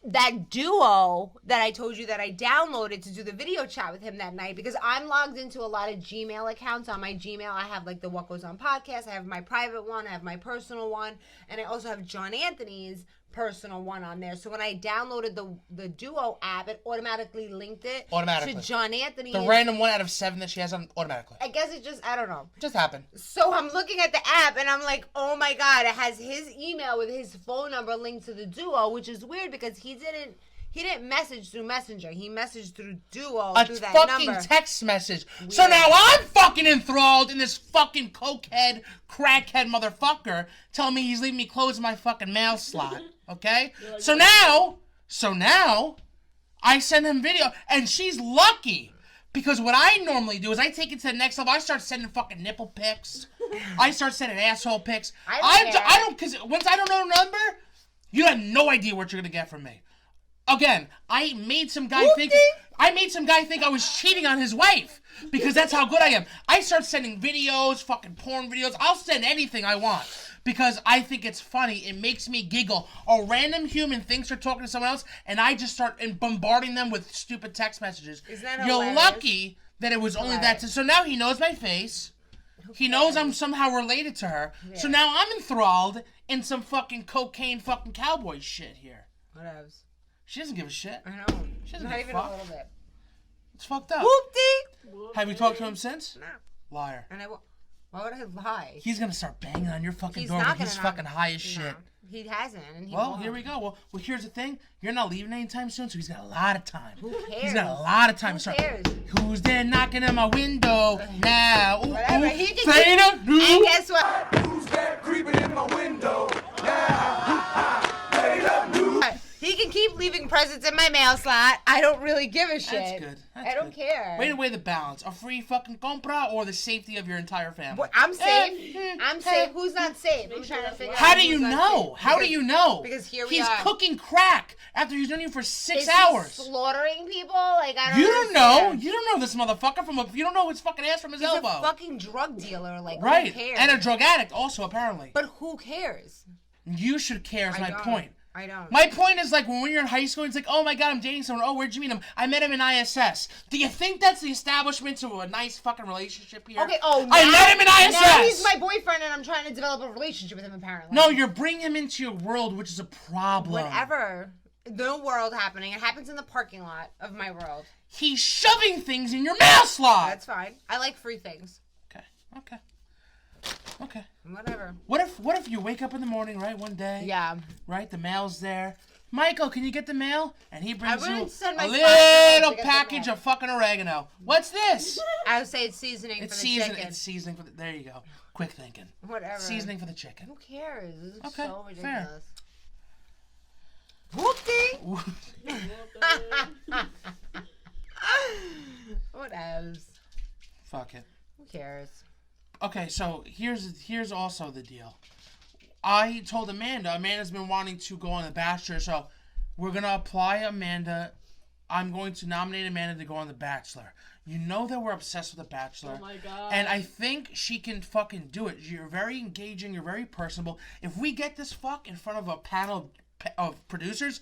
A: that duo that I told you that I downloaded to do the video chat with him that night, because I'm logged into a lot of Gmail accounts. On my Gmail, I have like the What Goes On podcast, I have my private one, I have my personal one, and I also have JonAnthony's personal one on there. So when I downloaded the Duo app, it automatically linked it to JonAnthony's.
D: The random 1 out of 7 that she has on automatically.
A: I guess it just, I don't know.
D: It just happened.
A: So I'm looking at the app and I'm like, oh my god, it has his email with his phone number linked to the Duo, which is weird because he didn't message through Messenger. He messaged through Duo through that
D: fucking
A: number.
D: text message. Weird. So now I'm fucking enthralled in this fucking cokehead, crackhead motherfucker telling me he's leaving me clothes in my fucking mail slot. Okay? Like, so now I send him video, and she's lucky. Because what I normally do is I take it to the next level. I start sending fucking nipple pics. I start sending asshole pics. I don't, because once I don't know a number, you have no idea what you're going to get from me. Again, I made some guy think I was cheating on his wife because that's how good I am. I start sending videos, fucking porn videos. I'll send anything I want because I think it's funny. It makes me giggle. A random human thinks they're talking to someone else, and I just start bombarding them with stupid text messages.
A: Isn't that
D: You're
A: hilarious?
D: lucky that it was only that. So now he knows my face. He knows I'm somehow related to her. Yeah. So now I'm enthralled in some fucking cocaine fucking cowboy shit here.
A: Whatever.
D: She doesn't give a shit.
A: I know.
D: She doesn't
A: Not
D: give
A: even
D: a fuck.
A: a little bit.
D: It's fucked up.
A: Whoop-dee.
D: Have you talked to him since?
A: No.
D: Liar.
A: And why would I lie?
D: He's gonna start banging on your fucking door.
A: Not
D: He's fucking high as shit.
A: No, he hasn't. And he
D: well,
A: won't.
D: Here we go. Well, here's the thing. You're not leaving anytime soon, so he's got a lot of time.
A: Who cares?
D: He's got a lot of time.
A: Who cares?
D: Who's there knocking on my window now? Ooh,
A: whatever.
D: Ooh,
A: He can
D: and
A: guess what?
E: Who's there creeping in my window now?
A: He can keep leaving presents in my mail slot. I don't really give a shit.
D: That's good.
A: I don't care.
D: Way to weigh the balance. A free fucking compra or the safety of your entire family?
A: Well, I'm safe. I'm safe. Who's not safe? I'm trying to figure out.
D: How do you know? How do you know?
A: Because here
D: he's
A: are.
D: Cooking crack after he's known you for 6
A: Is
D: hours.
A: He slaughtering people? Like I don't.
D: You don't know. You don't know this motherfucker from a. You don't know his fucking ass from his elbow.
A: He's a fucking drug dealer. Like
D: right.
A: Who cares?
D: And a drug addict also apparently.
A: But who cares?
D: You should care. Is my point.
A: I don't.
D: My point is like when you're in high school, it's like, oh my god, I'm dating someone. Oh, where'd you meet him? I met him in ISS. Do you think that's the establishment to a nice fucking relationship here?
A: Okay. Oh,
D: I met him in ISS.
A: Now he's my boyfriend, and I'm trying to develop a relationship with him. Apparently.
D: No, you're bringing him into your world, which is a problem.
A: Whatever. No world happening. It happens in the parking lot of my world.
D: He's shoving things in your mail slot.
A: That's fine. I like free things.
D: Okay.
A: Whatever.
D: What if you wake up in the morning, right, one day?
A: Yeah.
D: Right, the mail's there. Michael, can you get the mail? And he brings you
A: wouldn't send my
D: a
A: 5 minutes
D: little
A: to get the
D: package
A: mail.
D: of fucking oregano. What's this?
A: I would say it's seasoning
D: It's
A: for the
D: seasoning.
A: chicken.
D: It's seasoning for the. There you go. Quick thinking.
A: Whatever.
D: Seasoning for the chicken.
A: Who cares? This is
D: Okay,
A: so
D: fair.
A: ridiculous. Whoopsie. What else?
D: Fuck it.
A: Who cares?
D: Okay, so here's also the deal. I told Amanda. Amanda's been wanting to go on The Bachelor, so we're gonna apply Amanda. I'm going to nominate Amanda to go on The Bachelor. You know that we're obsessed with The Bachelor.
B: Oh my god.
D: And I think she can fucking do it. You're very engaging. You're very personable. If we get this fuck in front of a panel of producers,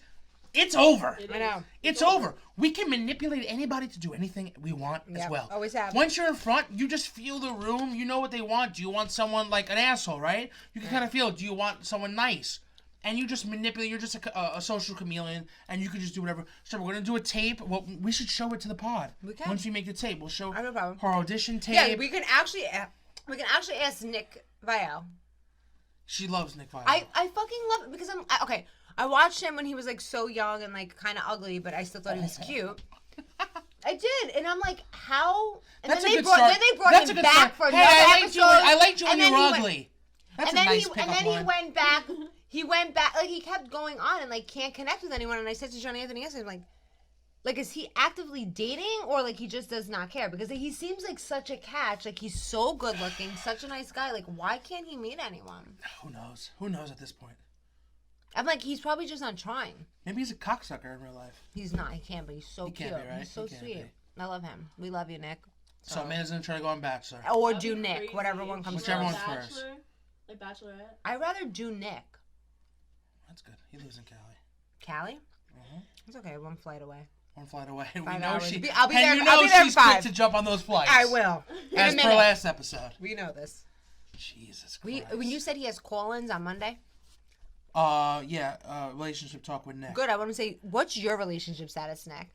D: it's over.
A: I know.
D: It's over. We can manipulate anybody to do anything we want as
A: Yep,
D: well.
A: always have.
D: Once you're in front, you just feel the room. You know what they want. Do you want someone like an asshole, right? You can kind of feel, do you want someone nice? And you just manipulate. You're just a social chameleon, and you can just do whatever. So we're going to do a tape. Well, we should show it to the pod.
A: We can.
D: Once we make the tape, we'll show
A: I have no problem.
D: her audition tape.
A: Yeah, we can actually ask Nick Vial.
D: She loves Nick Vial.
A: I fucking love it because okay. I watched him when he was like so young and like kind of ugly, but I still thought he was cute. I did, and I'm like, how? And
D: That's
A: then
D: a
A: they
D: good
A: brought
D: start.
A: then they brought
D: That's
A: him
D: a good
A: back
D: start.
A: for
D: Hey,
A: another episode.
D: I liked you when
A: and
D: you
A: then
D: were
A: he went-
D: ugly. That's
A: and
D: a
A: then
D: nice
A: he
D: pickup
A: and then
D: line.
A: he went back. He went back like he kept going on and like can't connect with anyone. And I said to JonAnthony yesterday, like is he actively dating or like he just does not care? Because he seems like such a catch. Like he's so good looking, such a nice guy. Like why can't he meet anyone?
D: Who knows? Who knows at this point?
A: I'm like he's probably just not trying.
D: Maybe he's a cocksucker in real life.
A: He's not. He can't. But he's so
D: He
A: cute.
D: can't be, right?
A: He's so
D: He can't
A: sweet.
D: be.
A: I love him. We love you, Nick.
D: So Amanda's gonna try to go on Bachelor.
A: Or
B: That'd
A: do
B: be
A: Nick,
B: crazy.
A: whatever one comes
D: Whichever
A: first.
D: one's first.
B: Bachelor? Like Bachelorette?
A: I'd rather do Nick.
D: That's good. He lives in Cali.
A: Cali? It's okay. One flight away.
D: One flight away. We
A: 5
D: know
A: hours.
D: she.
A: I'll be
D: and
A: there.
D: you
A: I'll
D: know
A: be there
D: she's
A: at 5.
D: quick to jump on those flights.
A: I will. In
D: As
A: a
D: per
A: minute.
D: last episode.
A: We know this.
D: Jesus Christ.
A: When you said he has call-ins on Monday,
D: yeah. Relationship talk with Nick.
A: good. I want to say, what's your relationship status, Nick?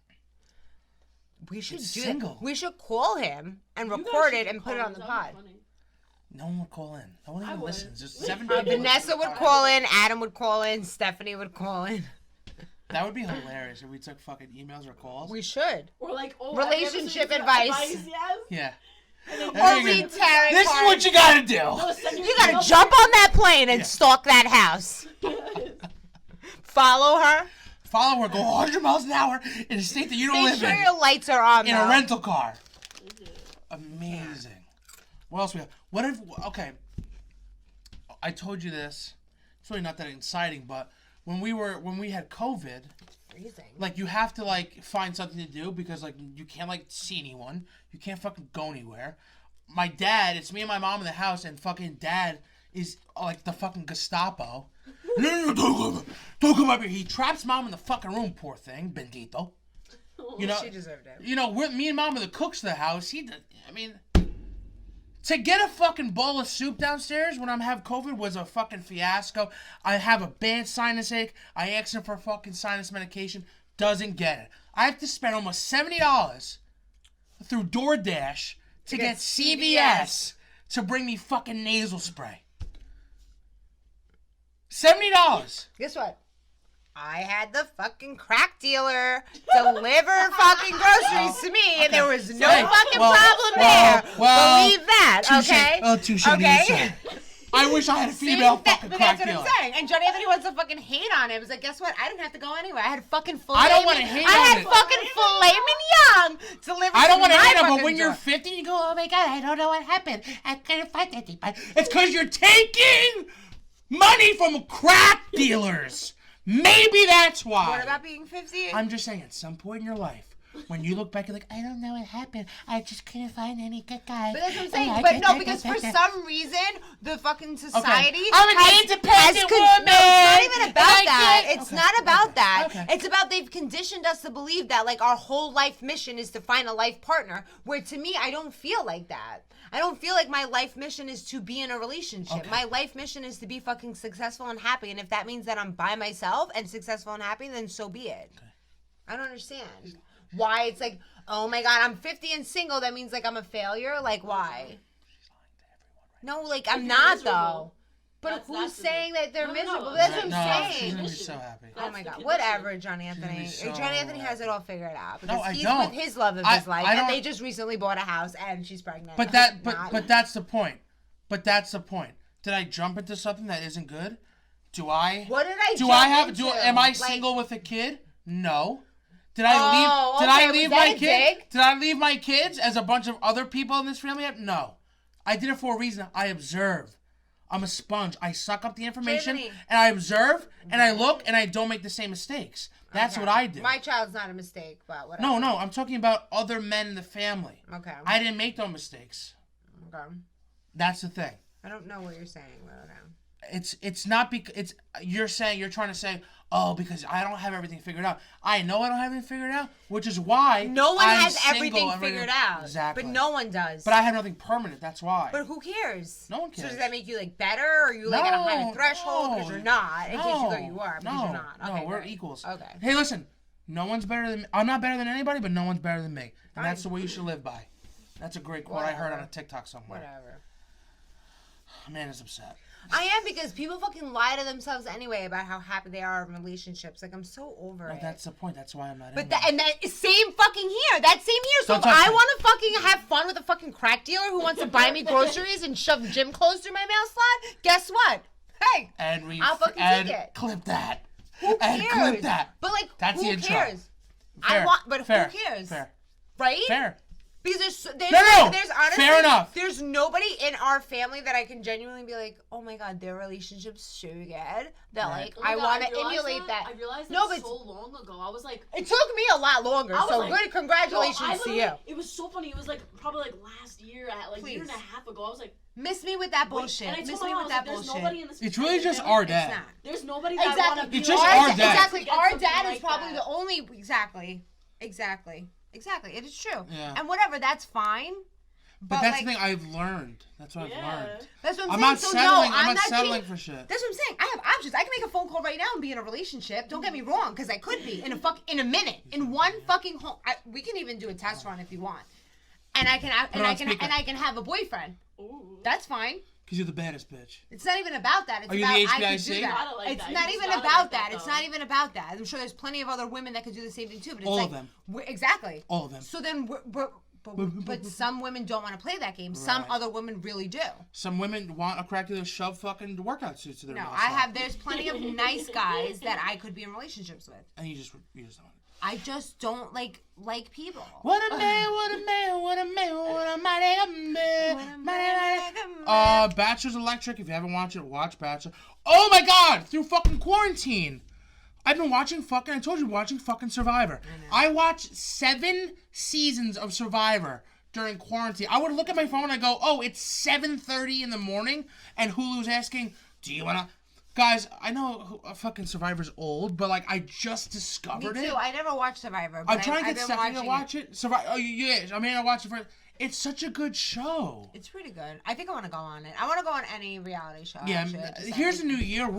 A: We should
D: It's
A: do
D: single.
A: that. We should call him and
B: You guys
A: record
B: should
A: it and put it
B: call
A: on the
B: us.
A: pod.
B: That would be funny.
D: No one would call in. No one even
B: would.
D: listens. Just 7 people.
A: Vanessa would call in. Adam would call in. Stephanie would call in.
D: That would be hilarious if we took fucking emails or calls.
A: We should.
B: Or like, oh,
A: Relationship
B: have you ever
A: advice.
B: seen Yes.
D: Yeah.
A: Or
D: There you
A: read
D: go.
A: tarot
D: This is
A: cards.
D: what you gotta do.
B: No, send your
A: You gotta
B: email
A: jump on that plane and stalk that house. Follow her.
D: Follow her. Go 100 miles an hour in a state that you don't
A: Make
D: live
A: sure
D: in.
A: your lights are on.
D: In
A: though.
D: a rental car. Amazing. What else we have? What if? Okay. I told you this. It's really not that exciting, but when we had COVID,
A: Freezing.
D: like you have to like find something to do because like you can't like see anyone. You can't fucking go anywhere. My dad, it's me and my mom in the house, and fucking dad is like the fucking Gestapo. No, don't come up here. He traps mom in the fucking room. Poor thing, bendito. You know,
A: She deserved it.
D: you know, me and mom are the cooks of the house. I mean, to get a fucking bowl of soup downstairs when I have COVID was a fucking fiasco. I have a bad sinus ache. I asked him for fucking sinus medication. Doesn't get it. I have to spend almost $70 through DoorDash to get CVS to bring me fucking nasal spray. $70.
A: Guess what? I had the fucking crack dealer deliver fucking groceries to me, and there was no
D: Hey,
A: fucking
D: well,
A: problem
D: well,
A: there.
D: well,
A: Believe that,
D: touche.
A: okay?
D: Oh, touche,
A: Okay.
D: touche. I wish I had a female fucking
A: but
D: crack
A: that's what
D: dealer.
A: I'm saying. And JonAnthony wants to fucking hate on him. It's like, guess what? I didn't have to go anywhere. I had fucking filet.
D: I don't wanna hate
A: I
D: on
A: had
D: it.
A: fucking filet mignon delivered.
D: I don't
A: want to
D: hate him, but
A: fucking
D: when you're
A: door.
D: 50, you go, oh my god, I don't know what happened. I couldn't find anything. It's because you're taking money from crack dealers. Maybe that's why.
A: What about being 50?
D: I'm just saying, at some point in your life, when you look back, you're like, I don't know what happened. I just couldn't find any good guy.
A: But that's what I'm saying. But no, because for some reason, the fucking society
D: I'm an
A: has,
D: independent
A: No,
D: woman.
A: it's not even
D: And
A: about
D: I
A: that.
D: can't-
A: It's
D: Okay,
A: not about
D: okay,
A: that.
D: okay.
A: It's about they've conditioned us to believe that like our whole life mission is to find a life partner. Where to me, I don't feel like that. I don't feel like my life mission is to be in a relationship.
D: Okay.
A: My life mission is to be fucking successful and happy. And if that means that I'm by myself and successful and happy, then so be it.
D: Okay.
A: I don't understand why it's like, oh my god, I'm 50 and single. That means like I'm a failure. Like why? No, like I'm
B: If you're
A: not
B: miserable.
A: though. But
B: That's-
A: who's
B: that's the
A: saying that they're
B: No, no,
A: miserable?
B: no.
A: That's what I'm
D: No, she's
A: saying.
D: gonna be so happy.
A: Oh
B: That's
A: my
B: the
A: god.
B: condition.
A: Whatever, John
D: gonna be
A: Anthony.
D: so
A: John Anthony has it all figured out.
D: No,
A: Because
D: I
A: he's
D: don't.
A: with his love of
D: I-
A: his life,
D: I
A: and
D: don't-
A: they just recently bought a house, and she's pregnant.
D: But that's the point. But that's the point. Did I jump into something that isn't good? Do I?
A: What did I?
D: Do
A: jump
D: I have?
A: into?
D: Am I
A: Like,
D: single with a kid? No. Did I
A: Oh,
D: leave? Did
A: okay,
D: I
A: was
D: leave
A: that
D: my
A: a
D: kid?
A: dig?
D: Did I leave my kids as a bunch of other people in this family? No. I did it for a reason. I observe. I'm a sponge. I suck up the information
A: Anthony.
D: and I observe and I look and I don't make the same mistakes. That's
A: Okay.
D: what I do.
A: My child's not a mistake, but whatever.
D: No, I'm talking about other men in the family.
A: Okay.
D: I didn't make those mistakes.
A: Okay.
D: That's the thing.
A: I don't know what you're saying, but okay.
D: It's not because it's you're trying to say, oh, because I don't have everything figured out. I know I don't have everything figured out, which is why
A: No one
D: I'm
A: has
D: single
A: everything
D: and ready
A: figured
D: to-
A: out.
D: Exactly.
A: But no one does.
D: But I have nothing permanent. That's why.
A: But who cares?
D: No one
A: So
D: cares.
A: does that make you like better, or are you like at a higher
D: No,
A: threshold because
D: no,
A: you're not? In case you
D: no,
A: thought you were, because
D: no,
A: you're not. Okay,
D: no, we're
A: great.
D: equals.
A: Okay.
D: Hey, listen. No one's better than me. I'm not better than anybody, but no one's better than me, and that's the
A: Fine.
D: way you should live by. That's a great quote I heard on a TikTok somewhere.
A: Whatever.
D: Man is upset.
A: I am, because people fucking lie to themselves anyway about how happy they are in relationships. Like, I'm so over
D: Well,
A: it.
D: that's the point. That's why I'm not.
A: But
D: in
A: that,
D: one.
A: and that same fucking here. That same here. So
D: Don't
A: if
D: touch
A: I
D: me.
A: want to fucking have fun with a fucking crack dealer who wants to buy me groceries and shove gym clothes through my mail slot, guess what? Hey,
D: And we
A: I'll fucking
D: and
A: take it.
D: clip that.
A: who
D: And
A: cares?
D: clip that.
A: But like,
D: That's
A: who
D: the intro.
A: cares?
D: Fair.
A: I want, but
D: Fair.
A: who cares?
D: Fair.
A: Right?
D: Fair.
A: Because there's
D: No.
A: there's honestly,
D: Fair enough.
A: There's nobody in our family that I can genuinely be like, oh my god, their relationship's so good that
D: Right.
A: like
B: Oh my
A: I
B: God,
A: want to
B: realized
A: emulate that.
B: I realized
A: No,
B: that
A: but
B: so long ago. I was like,
A: it took me a lot longer.
B: I was
A: So
B: like-
A: good, congratulations
B: no, I
A: to you.
B: literally- It was so funny. It was like probably like last year, like a year and a
A: Please.
B: half ago. I was like,
A: Miss me with that
B: wait,
A: bullshit.
B: and I
A: Miss
B: told my
A: me
B: mom,
A: with
B: I was
A: that
B: like, there's
A: bullshit.
B: nobody in this.
D: It's really just
B: family.
D: our
A: It's
D: dad.
A: not.
B: There's nobody that
A: Exactly.
B: want to be
D: It's just
B: like,
D: our
B: "Oh,
D: dad."
A: Exactly.
B: get
A: Our
B: something
A: dad is
B: like
A: probably
B: that."
A: the only. Exactly. It is true.
D: Yeah.
A: And whatever, that's fine.
D: But that's
A: like,
D: the thing I've learned. That's what I've
B: Yeah.
D: learned.
A: That's what I'm,
D: I'm
A: saying.
D: not
A: So
D: settling.
A: no,
D: I'm
A: I'm
D: not settling
A: cheating.
D: for shit.
A: That's what I'm saying. I have options. I can make a phone call right now and be in a relationship. Don't get me wrong, because I could be in a minute, in one fucking home. We can even do a test run if you want, and I can have a boyfriend.
B: Ooh.
A: That's fine.
D: Because you're the baddest bitch.
A: It's not even about that. It's
D: Are you
A: about
D: the
A: I could
D: HBIC?
A: do that.
B: Gotta like
A: It's
B: that.
A: not
B: You
A: even
B: gotta
A: about
B: like
A: that.
B: that,
A: It's
B: though.
A: not even about that. I'm sure there's plenty of other women that could do the same thing too. But it's
D: All
A: like
D: of them.
A: Exactly.
D: All of them.
A: So then, but some women don't want to play that game. Some
D: Right.
A: other women really do.
D: Some women want a crack dealer to shove fucking workout suits to their
A: No,
D: mouth.
A: There's plenty of nice guys that I could be in relationships with.
D: And you just don't.
A: I just don't like people.
D: What a man, what a man, what a man, what a mighty man.
A: What a mighty
D: Bachelor's Electric. If you haven't watched it, watch Bachelor. Oh my god, through fucking quarantine. I've been watching I told you, watching fucking Survivor. I watched 7 seasons of Survivor during quarantine. I would look at my phone and I go, oh, it's 7:30 in the morning, and Hulu's asking, do you wanna... Guys, I know fucking Survivor's old, but like I just discovered
A: Me too.
D: it.
A: I never watched Survivor. But
D: I'm trying to
A: I've
D: get
A: been
D: Stephania to
A: watching
D: watch it. Survivor. Oh, yeah. I mean, I watched it for... It's such a good show.
A: It's pretty good. I think I want to go on it. I want to go on any reality show.
D: Yeah,
A: actually. I just
D: here's the
A: haven't-
D: new year. I'm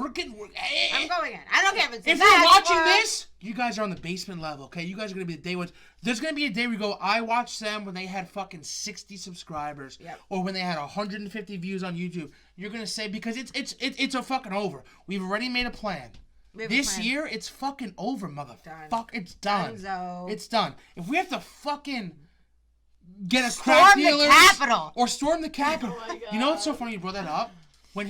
A: going in. I don't care if it's
D: If
A: the
D: you're watching
A: Bachelor.
D: this, you guys are on the basement level, okay? You guys are gonna be the day ones. There's gonna be a day where you go, I watched them when they had fucking 60 subscribers,
A: Yep.
D: or when they had 150 views on YouTube. You're gonna say, because it's a fucking over. We've already made a plan.
A: We have a
D: This
A: plan.
D: year, it's fucking over, motherfucker.
A: Done.
D: It's done.
A: Donezo.
D: It's done. If we have to fucking get a
A: Storm
D: crack
A: the
D: dealers
A: Capitol.
D: or storm the Capitol.
B: Oh my
D: You know what's so funny? You brought that up. When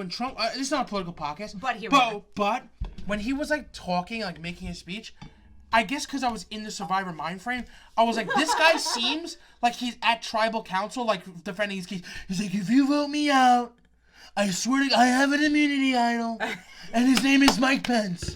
D: Trump, this is not a political podcast,
A: But here we are.
D: but when he was like talking, like making his speech, I guess because I was in the Survivor mind frame, I was like, this guy seems like he's at tribal council, like defending his case. He's like, if you vote me out, I swear to God, I have an immunity idol, and his name is Mike Pence.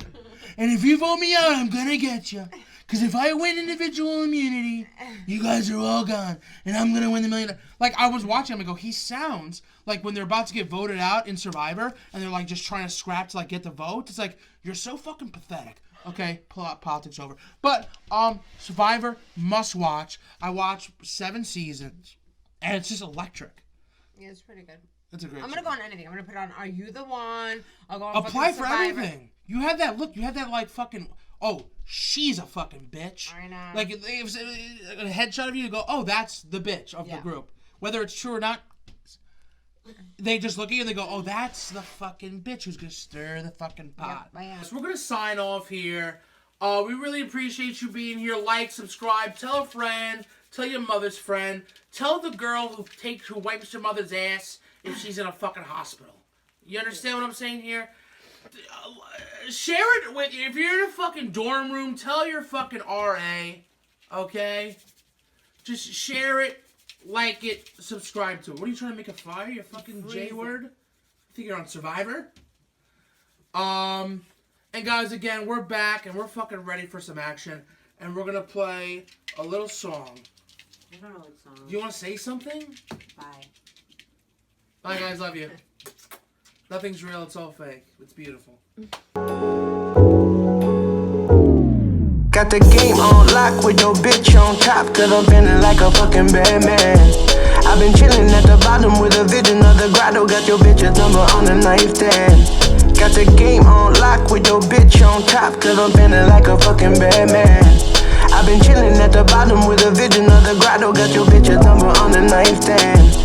D: And if you vote me out, I'm gonna get you. Because if I win individual immunity, you guys are all gone. And I'm going to win the $1 million. Like, I was watching him and go, he sounds like when they're about to get voted out in Survivor, and they're, like, just trying to scrap to, like, get the vote. It's like, you're so fucking pathetic. Okay, politics over. But, Survivor, must watch. I watched 7 seasons, and it's just electric.
A: Yeah, it's pretty good.
D: It's a great
A: I'm
D: show.
A: gonna go on anything. I'm gonna put on Are You the One? I'll go on
D: Apply
A: fucking
D: for
A: Survivor.
D: everything. You have that look. You have that, like, fucking... Oh, she's a fucking bitch.
A: I know.
D: Like, if a headshot of you, you go, oh, that's the bitch of
A: Yeah.
D: the group. Whether it's true or not, they just look at you and they go, oh, that's the fucking bitch who's gonna stir the fucking pot.
A: Yep, I am.
D: So we're gonna sign off here. We really appreciate you being here. Like, subscribe, tell a friend, tell your mother's friend, tell the girl who wipes your mother's ass if she's in a fucking hospital. You understand what I'm saying here? Share it with you. If you're in a fucking dorm room, tell your fucking RA, okay? Just share it, like it, subscribe to it. What are you trying to make a fire? You fucking J-word? You think you're on Survivor? And guys, again, we're back and we're fucking ready for some action. And we're gonna play a little song.
A: I don't know what song.
D: Do you want to say something?
A: Bye.
D: Bye, guys. Love you. Nothing's real. It's all fake. It's beautiful.
F: Got the game on lock with your bitch on top, cause I'm feeling like a fucking bad man. I've been chilling at the bottom with a vision of the grotto, got your bitch a number on the nightstand. Got the game on lock with your bitch on top, cause I'm feeling like a fucking bad man. I've been chilling at the bottom with a vision of the grotto, got your bitch a number on the nightstand.